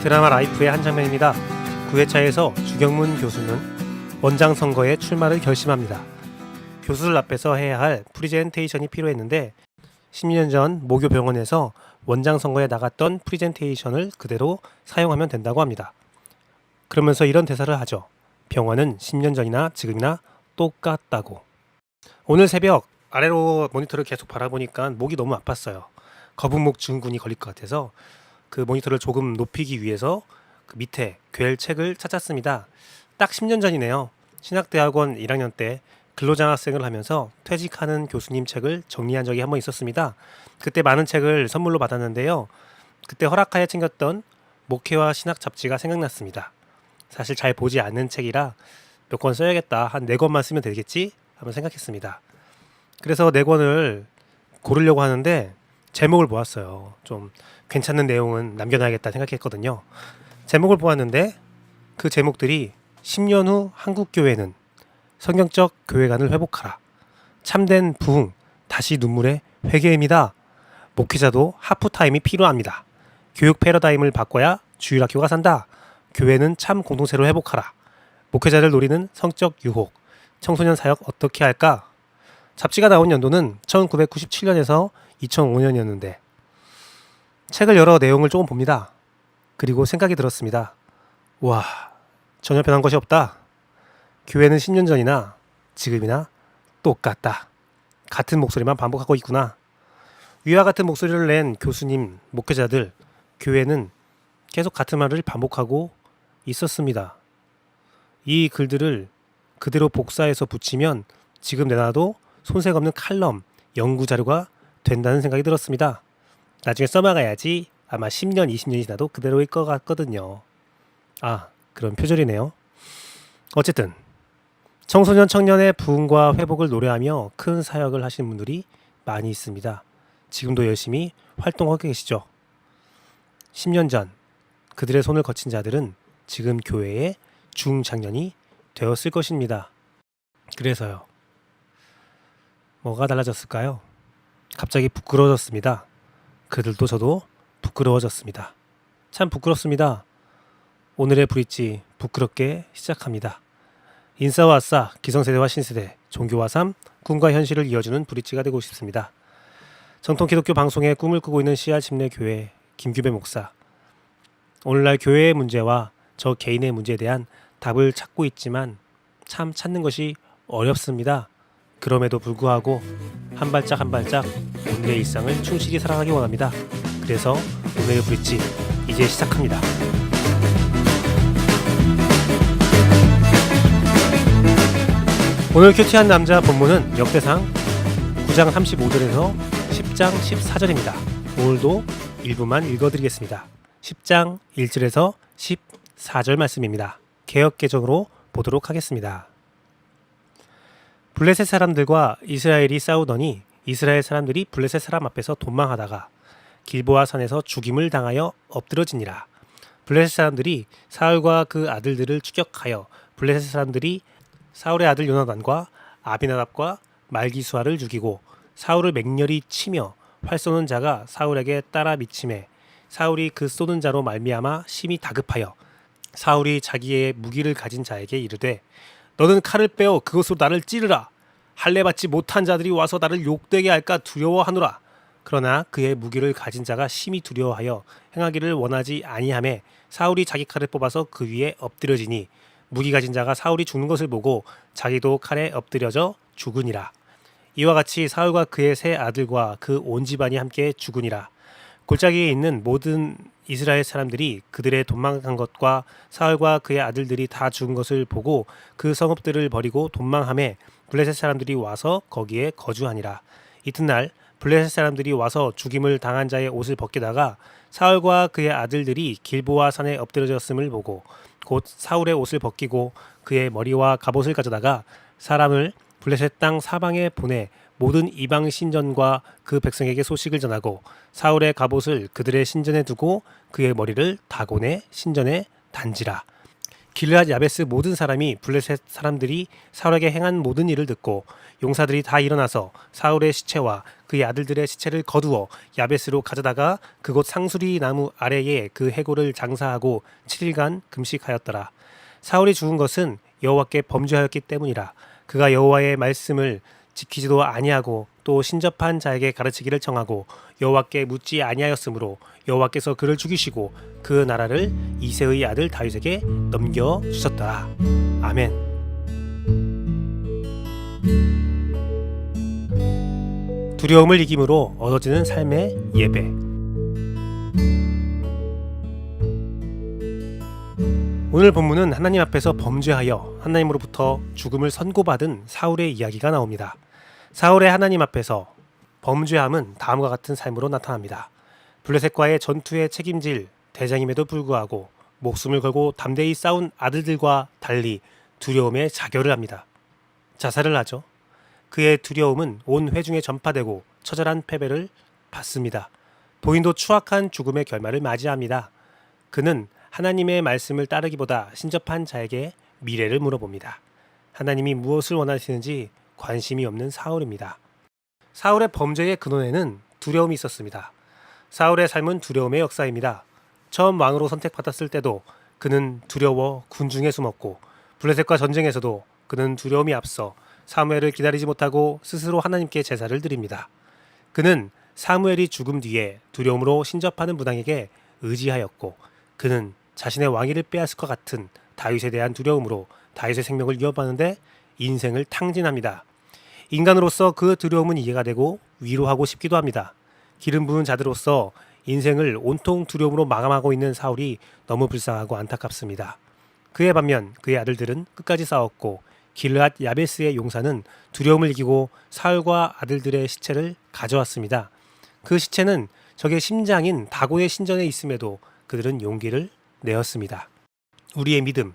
드라마 라이프의 한 장면입니다. 9회차에서 주경문 교수는 원장 선거에 출마를 결심합니다. 교수들 앞에서 해야 할 프리젠테이션이 필요했는데 10년 전 모교 병원에서 원장 선거에 나갔던 프리젠테이션을 그대로 사용하면 된다고 합니다. 그러면서 이런 대사를 하죠. 병원은 10년 전이나 지금이나 똑같다고. 오늘 새벽 아래로 모니터를 계속 바라보니까 목이 너무 아팠어요. 거북목 증후군이 걸릴 것 같아서 그 모니터를 조금 높이기 위해서 그 밑에 괸 책을 찾았습니다. 딱 10년 전이네요. 신학대학원 1학년 때 근로장학생을 하면서 퇴직하는 교수님 책을 정리한 적이 한 번 있었습니다. 그때 많은 책을 선물로 받았는데요. 그때 허락하여 챙겼던 목회와 신학 잡지가 생각났습니다. 사실 잘 보지 않는 책이라 몇 권 써야겠다. 한 4권만 쓰면 되겠지? 한번 생각했습니다. 그래서 4권을 고르려고 하는데 제목을 보았어요. 좀 괜찮은 내용은 남겨놔야겠다 생각했거든요. 제목을 보았는데 그 제목들이 10년 후 한국교회는 성경적 교회관을 회복하라, 참된 부흥, 다시 눈물의 회개입니다. 목회자도 하프타임이 필요합니다. 교육 패러다임을 바꿔야 주일학교가 산다. 교회는 참 공동체로 회복하라. 목회자를 노리는 성적 유혹, 청소년 사역 어떻게 할까? 잡지가 나온 연도는 1997년에서 2005년이었는데 책을 열어 내용을 조금 봅니다. 그리고 생각이 들었습니다. 와, 전혀 변한 것이 없다. 교회는 10년 전이나 지금이나 똑같다. 같은 목소리만 반복하고 있구나. 위와 같은 목소리를 낸 교수님, 목회자들, 교회는 계속 같은 말을 반복하고 있었습니다. 이 글들을 그대로 복사해서 붙이면 지금 내놔도 손색 없는 칼럼, 연구자료가 된다는 생각이 들었습니다. 나중에 써먹어야지 아마 10년, 20년이 지나도 그대로일 것 같거든요. 아, 그런 표절이네요. 어쨌든 청소년 청년의 부흥과 회복을 노래하며 큰 사역을 하시는 분들이 많이 있습니다. 지금도 열심히 활동하고 계시죠. 10년 전 그들의 손을 거친 자들은 지금 교회의 중장년이 되었을 것입니다. 그래서요. 뭐가 달라졌을까요? 갑자기 부끄러워졌습니다. 그들도 저도 부끄러워졌습니다. 참 부끄럽습니다. 오늘의 브릿지 부끄럽게 시작합니다. 인싸와 아싸, 기성세대와 신세대, 종교와 삶, 꿈과 현실을 이어주는 브릿지가 되고 싶습니다. 정통 기독교 방송에 꿈을 꾸고 있는 씨앗 침례 교회 김규배 목사. 오늘날 교회의 문제와 저 개인의 문제에 대한 답을 찾고 있지만 참 찾는 것이 어렵습니다. 그럼에도 불구하고 한 발짝 한 발짝 오늘의 일상을 충실히 살아가기 원합니다. 그래서 오늘의 브릿지 이제 시작합니다. 오늘 큐티한 남자 본문은 역대상 9장 35절에서 10장 14절입니다. 오늘도 일부만 읽어드리겠습니다. 10장 1절에서 14절 말씀입니다. 개역개정으로 보도록 하겠습니다. 블레셋 사람들과 이스라엘이 싸우더니 이스라엘 사람들이 블레셋 사람 앞에서 도망하다가 길보아 산에서 죽임을 당하여 엎드러지니라. 블레셋 사람들이 사울과 그 아들들을 추격하여 블레셋 사람들이 사울의 아들 요나단과 아비나답과 말기수아를 죽이고 사울을 맹렬히 치며 활 쏘는 자가 사울에게 따라 미치매 사울이 그 쏘는 자로 말미암아 심히 다급하여 사울이 자기의 무기를 가진 자에게 이르되 너는 칼을 빼어 그것으로 나를 찌르라. 할례 받지 못한 자들이 와서 나를 욕되게 할까 두려워하노라. 그러나 그의 무기를 가진 자가 심히 두려워하여 행하기를 원하지 아니하매 사울이 자기 칼을 뽑아서 그 위에 엎드려지니 무기 가진 자가 사울이 죽는 것을 보고 자기도 칼에 엎드려져 죽으니라. 이와 같이 사울과 그의 세 아들과 그 온 집안이 함께 죽으니라. 골짜기에 있는 모든 이스라엘 사람들이 그들의 도망간 것과 사울과 그의 아들들이 다 죽은 것을 보고 그 성읍들을 버리고 도망하매 블레셋 사람들이 와서 거기에 거주하니라. 이튿날 블레셋 사람들이 와서 죽임을 당한 자의 옷을 벗기다가 사울과 그의 아들들이 길보아 산에 엎드려졌음을 보고 곧 사울의 옷을 벗기고 그의 머리와 갑옷을 가져다가 사람을 블레셋 땅 사방에 보내 모든 이방 신전과 그 백성에게 소식을 전하고 사울의 갑옷을 그들의 신전에 두고 그의 머리를 다곤의 신전에 단지라. 길르앗 야베스 모든 사람이 블레셋 사람들이 사울에게 행한 모든 일을 듣고 용사들이 다 일어나서 사울의 시체와 그의 아들들의 시체를 거두어 야베스로 가져다가 그곳 상수리 나무 아래에 그 해골을 장사하고 7일간 금식하였더라. 사울이 죽은 것은 여호와께 범죄하였기 때문이라. 그가 여호와의 말씀을 지키지도 아니하고 또 신접한 자에게 가르치기를 청하고 여호와께 묻지 아니하였으므로 여호와께서 그를 죽이시고 그 나라를 이새의 아들 다윗에게 넘겨 주셨더라. 아멘. 두려움을 이김으로 얻어지는 삶의 예배. 오늘 본문은 하나님 앞에서 범죄하여 하나님으로부터 죽음을 선고받은 사울의 이야기가 나옵니다. 사울의 하나님 앞에서 범죄함은 다음과 같은 삶으로 나타납니다. 블레셋과의 전투에 책임질 대장임에도 불구하고 목숨을 걸고 담대히 싸운 아들들과 달리 두려움에 자결을 합니다. 자살을 하죠. 그의 두려움은 온 회중에 전파되고 처절한 패배를 받습니다. 본인도 추악한 죽음의 결말을 맞이합니다. 그는 하나님의 말씀을 따르기보다 신접한 자에게 미래를 물어봅니다. 하나님이 무엇을 원하시는지 관심이 없는 사울입니다. 사울의 범죄의 근원에는 두려움이 있었습니다. 사울의 삶은 두려움의 역사입니다. 처음 왕으로 선택받았을 때도 그는 두려워 군중에 숨었고 블레셋과 전쟁에서도 그는 두려움이 앞서 사무엘을 기다리지 못하고 스스로 하나님께 제사를 드립니다. 그는 사무엘이 죽음 뒤에 두려움으로 신접하는 무당에게 의지하였고 그는 자신의 왕위를 빼앗을 것 같은 다윗에 대한 두려움으로 다윗의 생명을 위협하는데 인생을 탕진합니다. 인간으로서 그 두려움은 이해가 되고 위로하고 싶기도 합니다. 기름 부은 자들로서 인생을 온통 두려움으로 마감하고 있는 사울이 너무 불쌍하고 안타깝습니다. 그에 반면 그의 아들들은 끝까지 싸웠고 길르앗 야베스의 용사는 두려움을 이기고 사울과 아들들의 시체를 가져왔습니다. 그 시체는 적의 심장인 다곤의 신전에 있음에도 그들은 용기를 내었습니다. 우리의 믿음,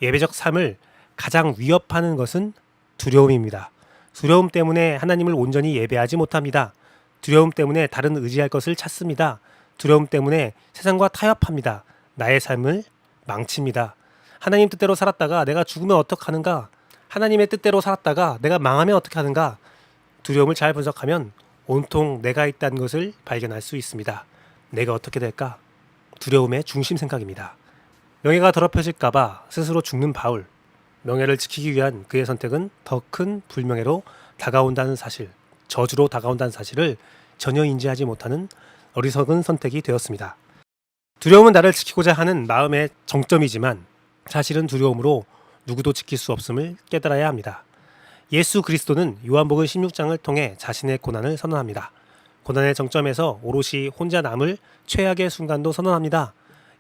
예배적 삶을 가장 위협하는 것은 두려움입니다. 두려움 때문에 하나님을 온전히 예배하지 못합니다. 두려움 때문에 다른 의지할 것을 찾습니다. 두려움 때문에 세상과 타협합니다. 나의 삶을 망칩니다. 하나님 뜻대로 살았다가 내가 죽으면 어떡하는가? 하나님의 뜻대로 살았다가 내가 망하면 어떻게 하는가? 두려움을 잘 분석하면 온통 내가 있다는 것을 발견할 수 있습니다. 내가 어떻게 될까? 두려움의 중심 생각입니다. 명예가 더럽혀질까봐 스스로 죽는 바울. 명예를 지키기 위한 그의 선택은 더 큰 불명예로 다가온다는 사실, 저주로 다가온다는 사실을 전혀 인지하지 못하는 어리석은 선택이 되었습니다. 두려움은 나를 지키고자 하는 마음의 정점이지만 사실은 두려움으로 누구도 지킬 수 없음을 깨달아야 합니다. 예수 그리스도는 요한복음 16장을 통해 자신의 고난을 선언합니다. 고난의 정점에서 오롯이 혼자 남을 최악의 순간도 선언합니다.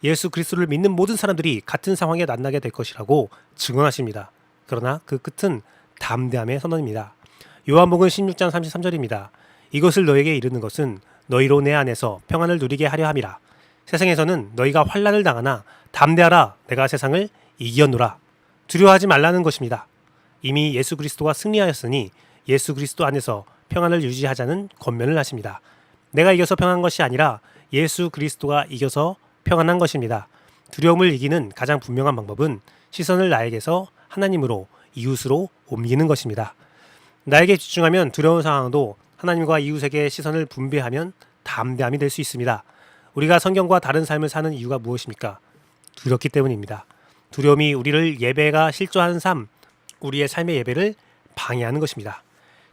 예수 그리스도를 믿는 모든 사람들이 같은 상황에 만나게 될 것이라고 증언하십니다. 그러나 그 끝은 담대함의 선언입니다. 요한복음 16장 33절입니다. 이것을 너에게 이르는 것은 너희로 내 안에서 평안을 누리게 하려 함이라. 세상에서는 너희가 환난을 당하나 담대하라. 내가 세상을 이기었노라. 두려워하지 말라는 것입니다. 이미 예수 그리스도가 승리하였으니 예수 그리스도 안에서 평안을 유지하자는 권면을 하십니다. 내가 이겨서 평안한 것이 아니라 예수 그리스도가 이겨서 평안한 것입니다. 두려움을 이기는 가장 분명한 방법은 시선을 나에게서 하나님으로 이웃으로 옮기는 것입니다. 나에게 집중하면 두려운 상황도 하나님과 이웃에게 시선을 분배하면 담대함이 될 수 있습니다. 우리가 성경과 다른 삶을 사는 이유가 무엇입니까? 두렵기 때문입니다. 두려움이 우리를 예배가 실조하는 삶, 우리의 삶의 예배를 방해하는 것입니다.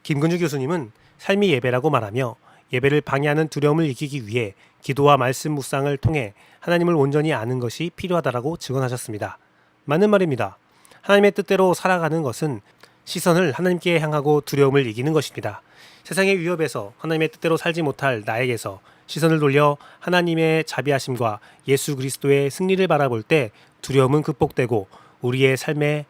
김근주 교수님은 삶이 예배라고 말하며 예배를 방해하는 두려움을 이기기 위해 기도와 말씀 묵상을 통해 하나님을 온전히 아는 것이 필요하다라고 증언하셨습니다. 맞는 말입니다. 하나님의 뜻대로 살아가는 것은 시선을 하나님께 향하고 두려움을 이기는 것입니다. 세상의 위협에서 하나님의 뜻대로 살지 못할 나에게서 시선을 돌려 하나님의 자비하심과 예수 그리스도의 승리를 바라볼 때 두려움은 극복되고 우리의 삶의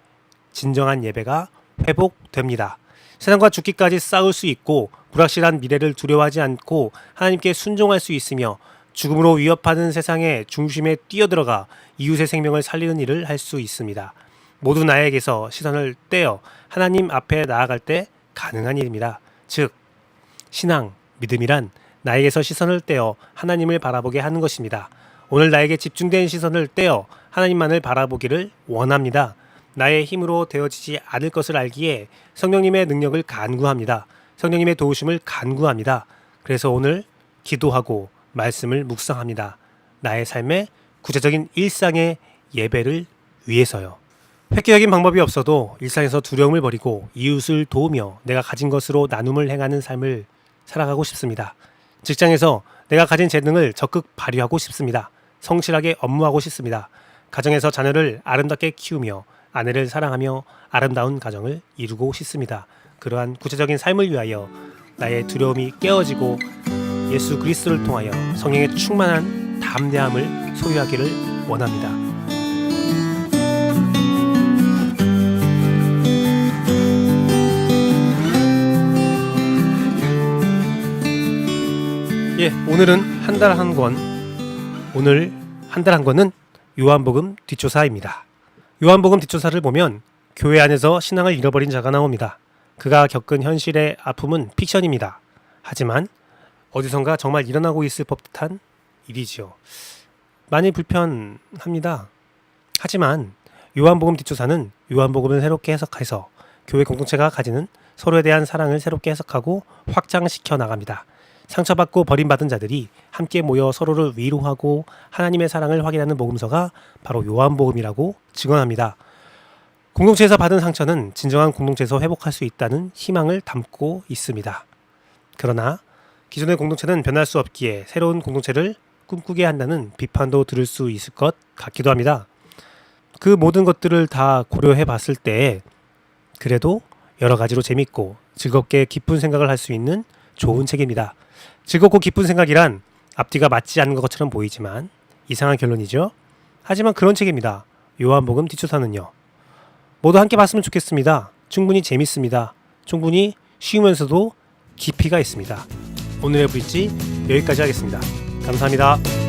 진정한 예배가 회복됩니다. 세상과 죽기까지 싸울 수 있고 불확실한 미래를 두려워하지 않고 하나님께 순종할 수 있으며 죽음으로 위협하는 세상의 중심에 뛰어들어가 이웃의 생명을 살리는 일을 할 수 있습니다. 모두 나에게서 시선을 떼어 하나님 앞에 나아갈 때 가능한 일입니다. 즉, 신앙, 믿음이란 나에게서 시선을 떼어 하나님을 바라보게 하는 것입니다. 오늘 나에게 집중된 시선을 떼어 하나님만을 바라보기를 원합니다. 나의 힘으로 되어지지 않을 것을 알기에 성령님의 능력을 간구합니다. 성령님의 도우심을 간구합니다. 그래서 오늘 기도하고 말씀을 묵상합니다. 나의 삶의 구체적인 일상의 예배를 위해서요. 획기적인 방법이 없어도 일상에서 두려움을 버리고 이웃을 도우며 내가 가진 것으로 나눔을 행하는 삶을 살아가고 싶습니다. 직장에서 내가 가진 재능을 적극 발휘하고 싶습니다. 성실하게 업무하고 싶습니다. 가정에서 자녀를 아름답게 키우며 아내를 사랑하며 아름다운 가정을 이루고 싶습니다. 그러한 구체적인 삶을 위하여 나의 두려움이 깨어지고 예수 그리스도를 통하여 성령의 충만한 담대함을 소유하기를 원합니다. 오늘은 한 달 한 권. 오늘 한 달 한 권은 요한복음 뒷조사입니다. 요한복음 뒷조사를 보면 교회 안에서 신앙을 잃어버린 자가 나옵니다. 그가 겪은 현실의 아픔은 픽션입니다. 하지만 어디선가 정말 일어나고 있을 법한 일이지요. 많이 불편합니다. 하지만 요한복음 뒷조사는 요한복음을 새롭게 해석해서 교회 공동체가 가지는 서로에 대한 사랑을 새롭게 해석하고 확장시켜 나갑니다. 상처받고 버림받은 자들이 함께 모여 서로를 위로하고 하나님의 사랑을 확인하는 복음서가 바로 요한복음이라고 증언합니다. 공동체에서 받은 상처는 진정한 공동체에서 회복할 수 있다는 희망을 담고 있습니다. 그러나 기존의 공동체는 변할 수 없기에 새로운 공동체를 꿈꾸게 한다는 비판도 들을 수 있을 것 같기도 합니다. 그 모든 것들을 다 고려해 봤을 때 그래도 여러 가지로 재밌고 즐겁게 기쁜 생각을 할 수 있는 좋은 책입니다. 즐겁고 기쁜 생각이란 앞뒤가 맞지 않는 것처럼 보이지만 이상한 결론이죠. 하지만 그런 책입니다. 요한복음 뒷조사는요. 모두 함께 봤으면 좋겠습니다. 충분히 재밌습니다. 충분히 쉬우면서도 깊이가 있습니다. 오늘의 브릿지 여기까지 하겠습니다. 감사합니다.